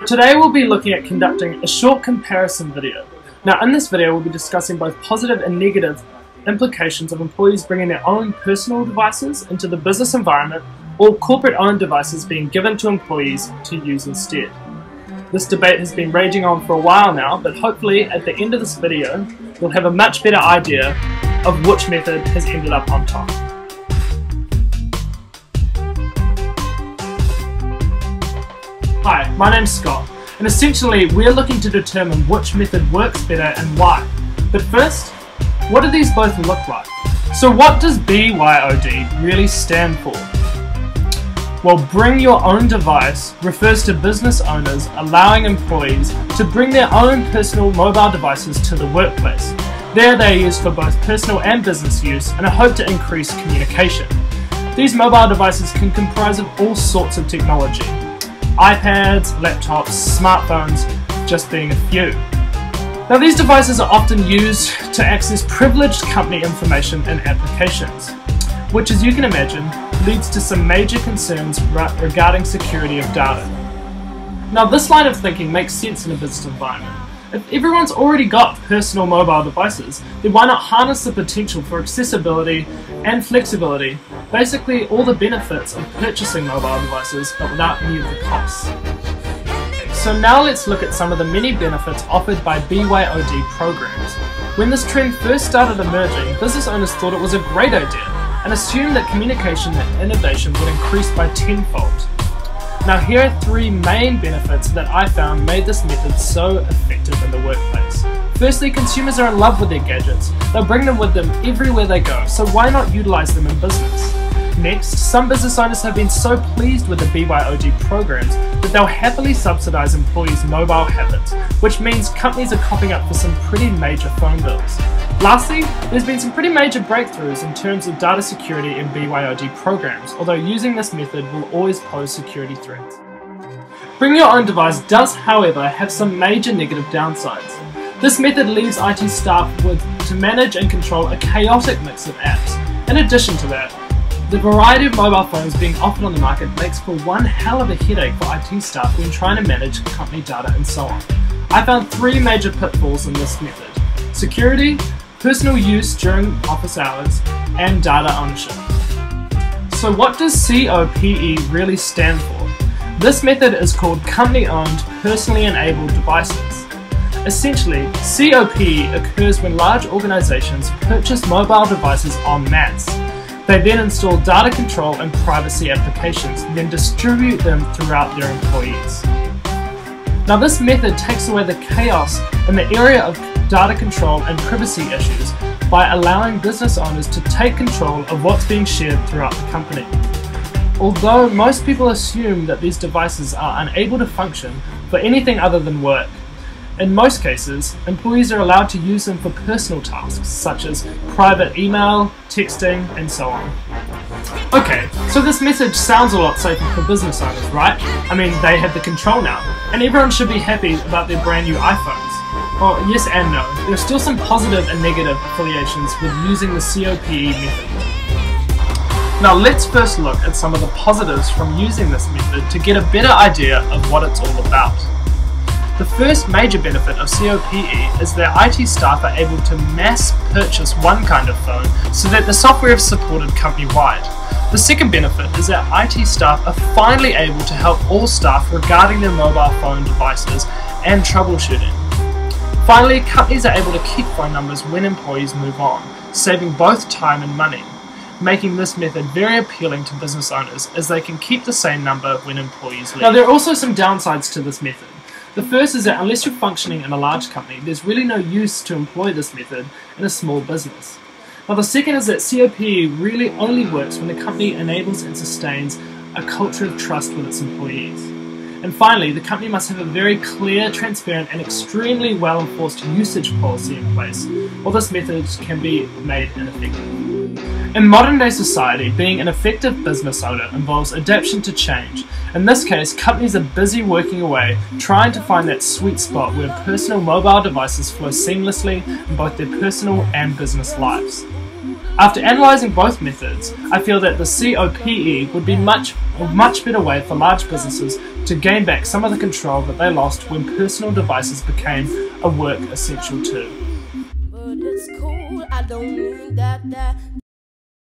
Today we'll be looking at conducting a short comparison video. Now in this video we'll be discussing both positive and negative implications of employees bringing their own personal devices into the business environment or corporate-owned devices being given to employees to use instead. This debate has been raging on for a while now, but hopefully at the end of this video you'll have a much better idea of which method has ended up on top. Hi, my name's Scott, and essentially we're looking to determine which method works better and why. But first, what do these both look like? So what does B.Y.O.D really stand for? Well, bring your own device refers to business owners allowing employees to bring their own personal mobile devices to the workplace. There they are used for both personal and business use and are hoped to increase communication. These mobile devices can comprise of all sorts of technology. iPads, laptops, smartphones, just being a few. Now these devices are often used to access privileged company information and applications, which as you can imagine leads to some major concerns regarding security of data. Now this line of thinking makes sense in a business environment. If everyone's already got personal mobile devices, then why not harness the potential for accessibility and flexibility, basically all the benefits of purchasing mobile devices but without any of the costs. So now let's look at some of the many benefits offered by B.Y.O.D programs. When this trend first started emerging, business owners thought it was a great idea and assumed that communication and innovation would increase by tenfold. Now here are three main benefits that I found made this method so effective in the workplace. Firstly, consumers are in love with their gadgets. They'll bring them with them everywhere they go, so why not utilize them in business? Next, some business owners have been so pleased with the B.Y.O.D programs that they'll happily subsidize employees' mobile habits, which means companies are copping up for some pretty major phone bills. Lastly, there's been some pretty major breakthroughs in terms of data security in B.Y.O.D programs, although using this method will always pose security threats. Bring your own device does, however, have some major negative downsides. This method leaves IT staff to manage and control a chaotic mix of apps. In addition to that, the variety of mobile phones being offered on the market makes for one hell of a headache for IT staff when trying to manage company data and so on. I found three major pitfalls in this method: security, personal use during office hours, and data ownership. So what does C.O.P.E really stand for? This method is called Company-Owned Personally Enabled Devices. Essentially, C.O.P.E occurs when large organizations purchase mobile devices en masse. They then install data control and privacy applications, then distribute them throughout their employees. Now this method takes away the chaos in the area of data control and privacy issues by allowing business owners to take control of what's being shared throughout the company. Although most people assume that these devices are unable to function for anything other than work, in most cases, employees are allowed to use them for personal tasks such as private email, texting, and so on. Okay, so this message sounds a lot safer for business owners, right? I mean, they have the control now, and everyone should be happy about their brand new iPhones. Well, yes and no. There are still some positive and negative affiliations with using the C.O.P.E method. Now let's first look at some of the positives from using this method to get a better idea of what it's all about. The first major benefit of C.O.P.E is that IT staff are able to mass purchase one kind of phone so that the software is supported company-wide. The second benefit is that IT staff are finally able to help all staff regarding their mobile phone devices and troubleshooting. Finally, companies are able to keep phone numbers when employees move on, saving both time and money, making this method very appealing to business owners as they can keep the same number when employees leave. Now there are also some downsides to this method. The first is that unless you're functioning in a large company, there's really no use to employ this method in a small business. Now the second is that C.O.P.E really only works when the company enables and sustains a culture of trust with its employees. And finally, the company must have a very clear, transparent, and extremely well-enforced usage policy in place, or this method can be made ineffective. In modern-day society, being an effective business owner involves adaptation to change. In this case, companies are busy working away, trying to find that sweet spot where personal mobile devices flow seamlessly in both their personal and business lives. After analysing both methods, I feel that the C.O.P.E. would be a much better way for large businesses to gain back some of the control that they lost when personal devices became a work essential too. But it's cool, I don't need that.